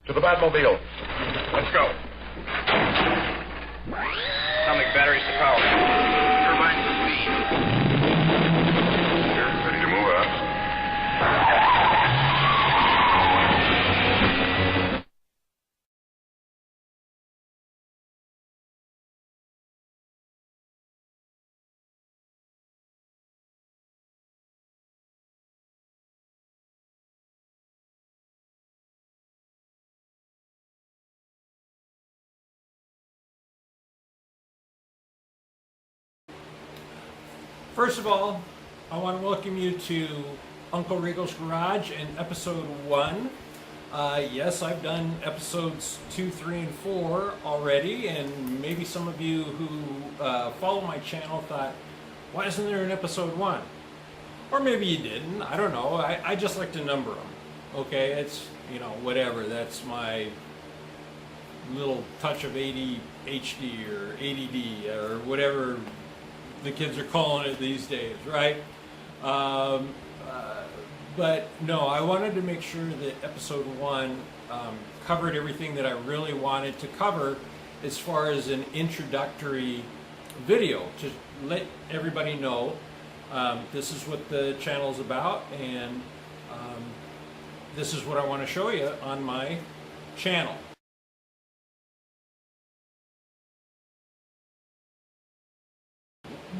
To the Batmobile. Let's go. Atomic batteries to power. Turbines to speed. Here, ready to move up. First of all, I want to welcome you to Uncle Regal's Garage and episode 1. Yes, I've done episodes 2, 3, and 4 already, and maybe some of you who follow my channel thought, why isn't there an episode 1? Or maybe you didn't, I don't know. I just like to number them, okay? It's, you know, whatever. That's my little touch of ADHD or ADD or whatever the kids are calling it these days, right? But no, I wanted to make sure that episode 1 covered everything that I really wanted to cover as far as an introductory video to let everybody know this is what the channel is about, and this is what I want to show you on my channel.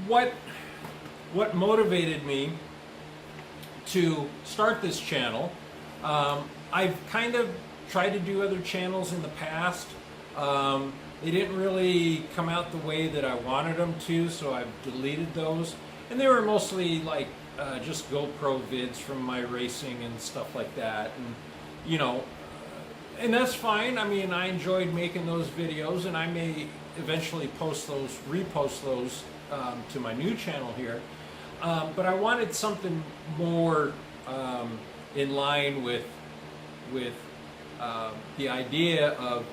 What motivated me to start this channel? I've kind of tried to do other channels in the past. They didn't really come out the way that I wanted them to, so I've deleted those. And they were mostly like just GoPro vids from my racing and stuff like that. And you know, and that's fine. I mean, I enjoyed making those videos, and I may eventually repost those to my new channel here. But I wanted something more in line with the idea of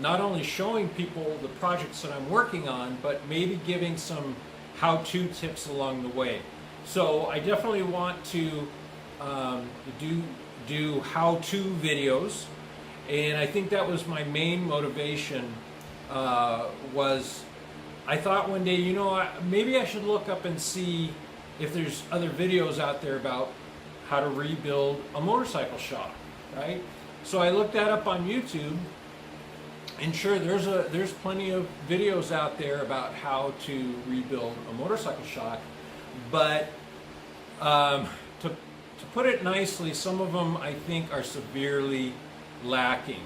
not only showing people the projects that I'm working on, but maybe giving some how-to tips along the way. So I definitely want to do how-to videos, and I think that was my main motivation. Was I thought one day, you know, maybe I should look up and see if there's other videos out there about how to rebuild a motorcycle shock, right? So I looked that up on YouTube, and sure, there's plenty of videos out there about how to rebuild a motorcycle shock, but to put it nicely, some of them I think are severely lacking.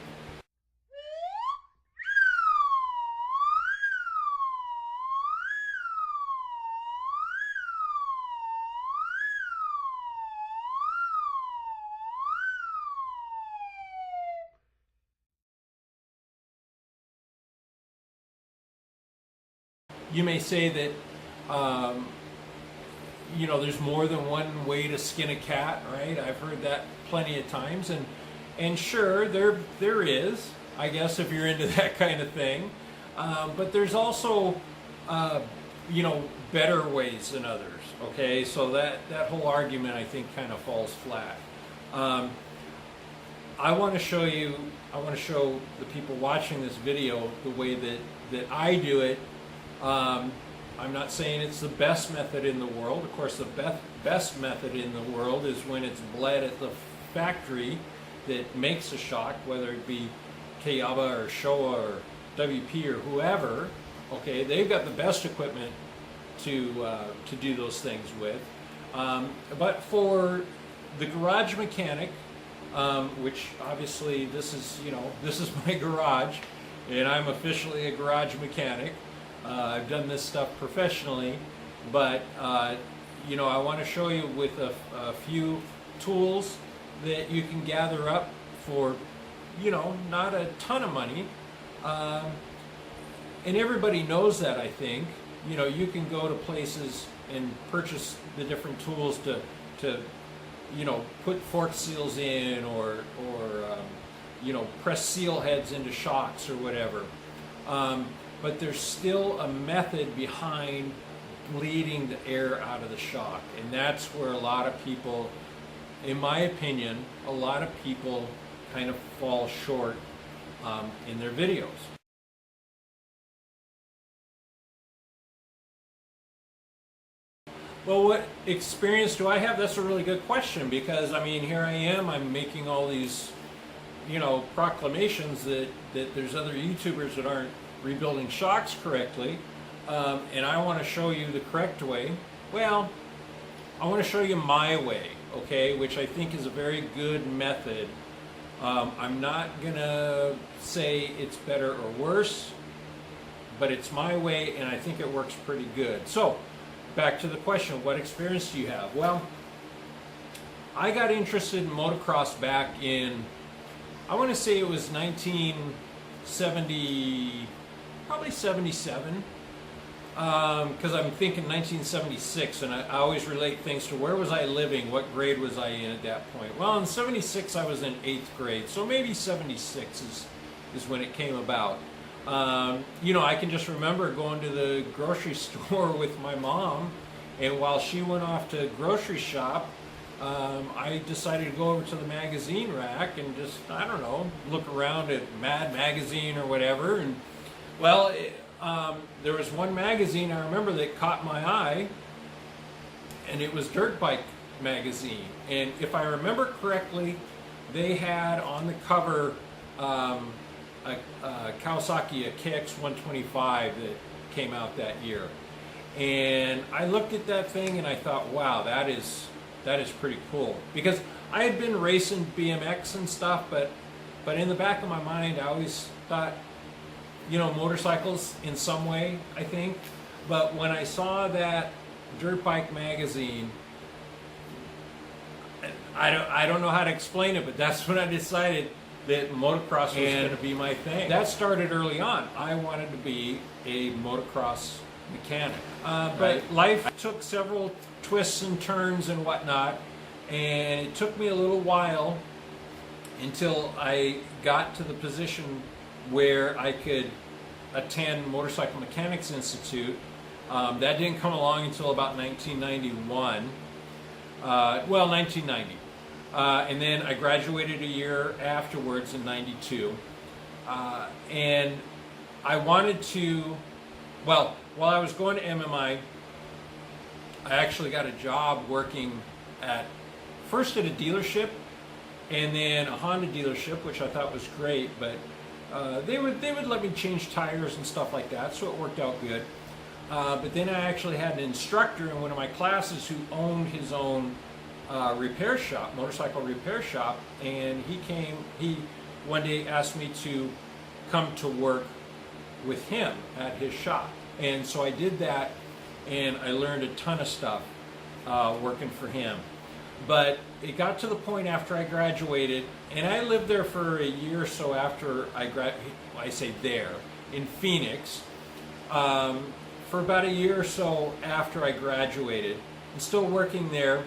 You may say that, you know, there's more than one way to skin a cat, right? I've heard that plenty of times, and sure, there is, I guess, if you're into that kind of thing. But there's also, you know, better ways than others, okay? So that whole argument, I think, kind of falls flat. I want to show the people watching this video the way that I do it. I'm not saying it's the best method in the world. Of course, the best method in the world is when it's bled at the factory that makes a shock, whether it be Kayaba or Showa or WP or whoever. Okay, they've got the best equipment to do those things with. But for the garage mechanic, which obviously this is my garage, and I'm officially a garage mechanic. I've done this stuff professionally, but you know, I want to show you with a few tools that you can gather up for, you know, not a ton of money, and everybody knows that. I think, you know, you can go to places and purchase the different tools to you know, put fork seals in, or you know, press seal heads into shocks or whatever. But there's still a method behind bleeding the air out of the shock, and that's where a lot of people, in my opinion, a lot of people kind of fall short in their videos. Well, what experience do I have? That's a really good question, because I mean, here I am, I'm making all these, proclamations that there's other YouTubers that aren't rebuilding shocks correctly, and I want to show you the correct way. Well, I want to show you my way, okay, which I think is a very good method. I'm not gonna say it's better or worse, but it's my way, and I think it works pretty good. So, back to the question, what experience do you have? Well, I got interested in motocross back in, I want to say it was 1970, probably 77, because I'm thinking 1976, and I always relate things to where was I living, what grade was I in at that point. Well, in 76 I was in 8th grade, so maybe 76 is when it came about. I can just remember going to the grocery store with my mom, and while she went off to grocery shop, I decided to go over to the magazine rack and just, I don't know, look around at Mad Magazine or whatever. And well, there was one magazine I remember that caught my eye, and it was Dirt Bike magazine. And if I remember correctly, they had on the cover a Kawasaki, a KX125 that came out that year. And I looked at that thing and I thought, wow, that is pretty cool. Because I had been racing BMX and stuff, but in the back of my mind, I always thought, motorcycles in some way, I think. But when I saw that Dirt Bike magazine, I don't know how to explain it, but that's when I decided that motocross was going to be my thing. That started early on. I wanted to be a motocross mechanic. But life took several twists and turns and whatnot, and it took me a little while until I got to the position where I could attend Motorcycle Mechanics Institute. That didn't come along until about 1991. 1990. And then I graduated a year afterwards in 92. And I wanted to, while I was going to MMI, I actually got a job working first at a dealership, and then a Honda dealership, which I thought was great, but they would let me change tires and stuff like that, so it worked out good. But then I actually had an instructor in one of my classes who owned his own repair shop, motorcycle repair shop, and he one day asked me to come to work with him at his shop. And so I did that, and I learned a ton of stuff working for him. But it got to the point after I graduated, and I lived there for a year or so after I say there, in Phoenix, for about a year or so after I graduated, and still working there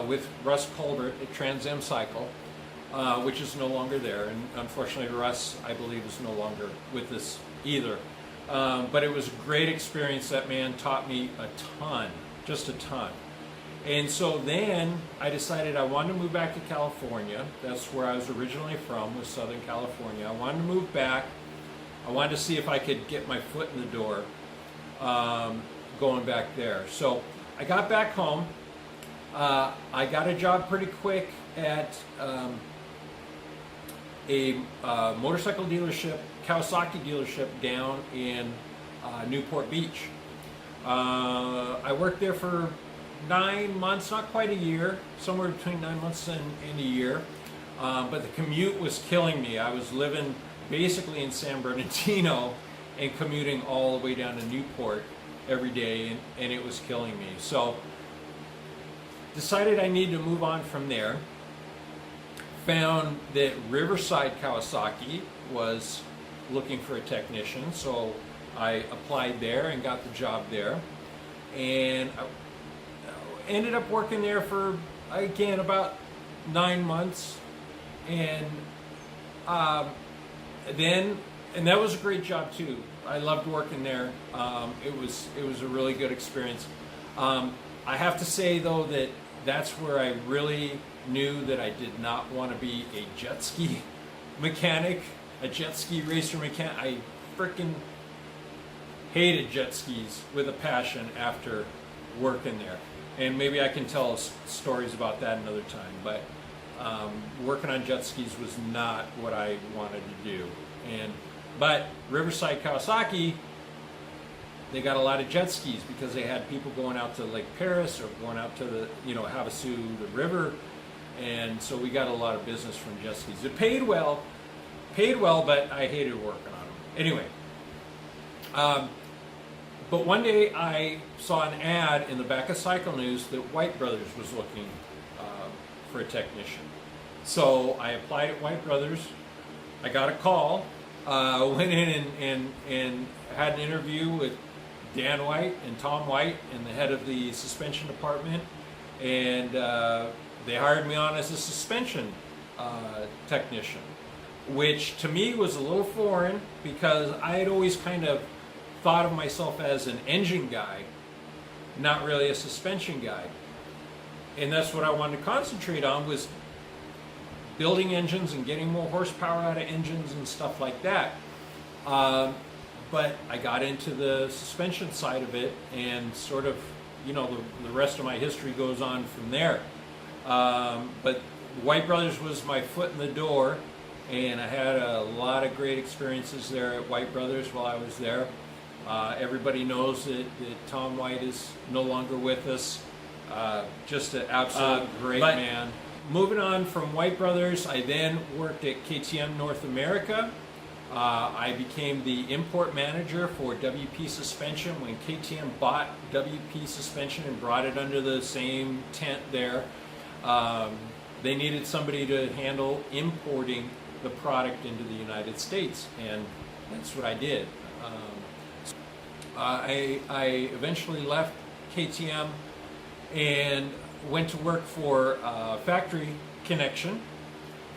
with Russ Colbert at Trans Am Cycle, which is no longer there, and unfortunately Russ, I believe, is no longer with us either. But it was a great experience. That man taught me a ton, just a ton. And so then I decided I wanted to move back to California. That's where I was originally from, was Southern California. I wanted to move back. I wanted to see if I could get my foot in the door going back there. So I got back home. I got a job pretty quick at a motorcycle dealership, Kawasaki dealership down in Newport Beach. I worked there for 9 months, not quite a year, somewhere between 9 months and a year. But the commute was killing me. I was living basically in San Bernardino and commuting all the way down to Newport every day, and it was killing me. So decided I needed to move on from there. Found that Riverside Kawasaki was looking for a technician, so I applied there and got the job there. And I ended up working there for, again, about 9 months. And that was a great job too. I loved working there. It was a really good experience. I have to say though that that's where I really knew that I did not want to be a jet ski mechanic, a jet ski racer mechanic. I freaking hated jet skis with a passion after working there. And maybe I can tell stories about that another time, but working on jet skis was not what I wanted to do. But Riverside Kawasaki, they got a lot of jet skis because they had people going out to Lake Paris or going out to the, Havasu, the river. And so we got a lot of business from jet skis. It paid well, but I hated working on them. Anyway, but one day I saw an ad in the back of Cycle News that White Brothers was looking for a technician. So I applied at White Brothers. I got a call, went in and had an interview with Dan White and Tom White and the head of the suspension department, and they hired me on as a suspension technician, which to me was a little foreign because I had always kind of thought of myself as an engine guy, not really a suspension guy. And that's what I wanted to concentrate on, was building engines and getting more horsepower out of engines and stuff like that. But I got into the suspension side of it, and sort of, the rest of my history goes on from there. But White Brothers was my foot in the door, and I had a lot of great experiences there at White Brothers while I was there. Everybody knows that Tom White is no longer with us. Just an absolute great man. Moving on from White Brothers, I then worked at KTM North America. I became the import manager for WP Suspension when KTM bought WP Suspension and brought it under the same tent there. They needed somebody to handle importing the product into the United States, and that's what I did. I eventually left KTM and went to work for Factory Connection.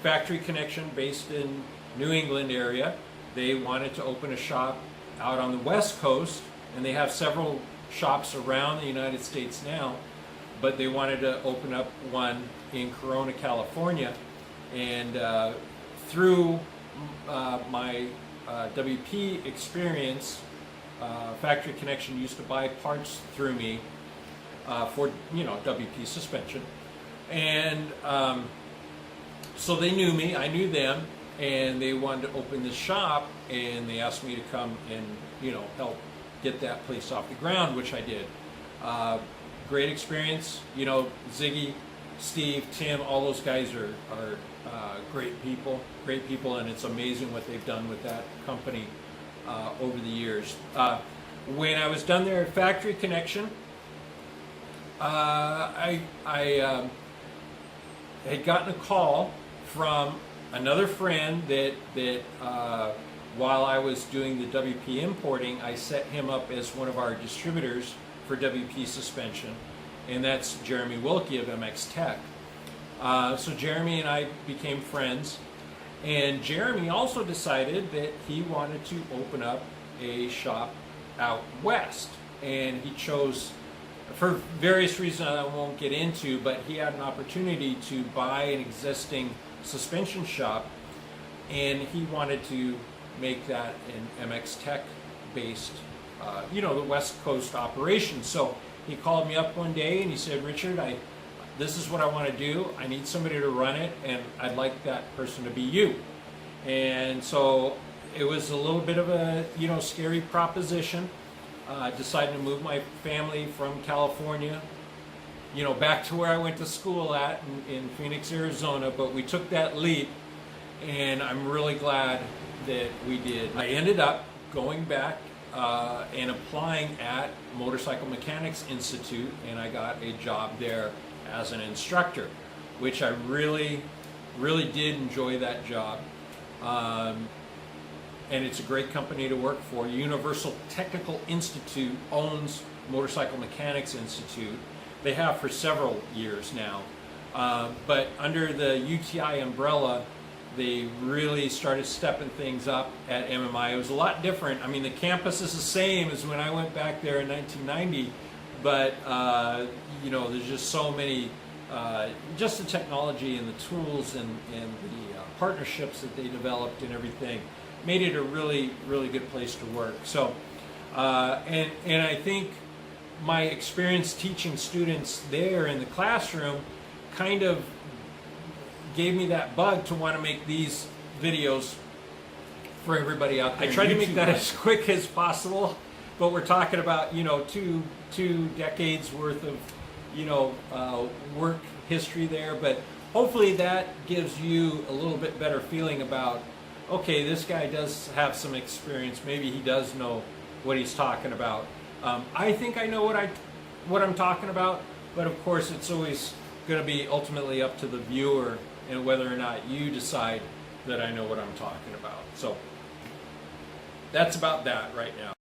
Factory Connection, based in New England area. They wanted to open a shop out on the West Coast, and they have several shops around the United States now, but they wanted to open up one in Corona, California. And through my WP experience, Factory Connection used to buy parts through me for WP suspension, and so they knew me, I knew them, and they wanted to open this shop, and they asked me to come and help get that place off the ground, which I did. Great experience. Ziggy, Steve, Tim, all those guys are great people, and it's amazing what they've done with that company over the years. When I was done there at Factory Connection, I had gotten a call from another friend that while I was doing the WP importing, I set him up as one of our distributors for WP suspension, and that's Jeremy Wilkie of MX Tech. So Jeremy and I became friends, and Jeremy also decided that he wanted to open up a shop out west, and he chose, for various reasons I won't get into, but he had an opportunity to buy an existing suspension shop, and he wanted to make that an MX Tech based, the West Coast operation. So he called me up one day and he said, "Richard, this is what I want to do. I need somebody to run it, and I'd like that person to be you." And so it was a little bit of a scary proposition. Decided to move my family from California, back to where I went to school at in Phoenix, Arizona. But we took that leap, and I'm really glad that we did. I ended up going back and applying at Motorcycle Mechanics Institute, and I got a job there as an instructor, which I really, really did enjoy that job. And it's a great company to work for. Universal Technical Institute owns Motorcycle Mechanics Institute. They have for several years now. But under the UTI umbrella, they really started stepping things up at MMI. It was a lot different. I mean, the campus is the same as when I went back there in 1990, but there's just so many just the technology and the tools and the partnerships that they developed and everything made it a really, really good place to work. So, and I think my experience teaching students there in the classroom kind of gave me that bug to want to make these videos for everybody out there. I tried to make that as quick as possible, but we're talking about, you know, two decades worth of, you know, work history there. But hopefully that gives you a little bit better feeling about, okay, this guy does have some experience. Maybe he does know what he's talking about. I think I know what I'm talking about, but of course it's always going to be ultimately up to the viewer and whether or not you decide that I know what I'm talking about. So that's about that right now.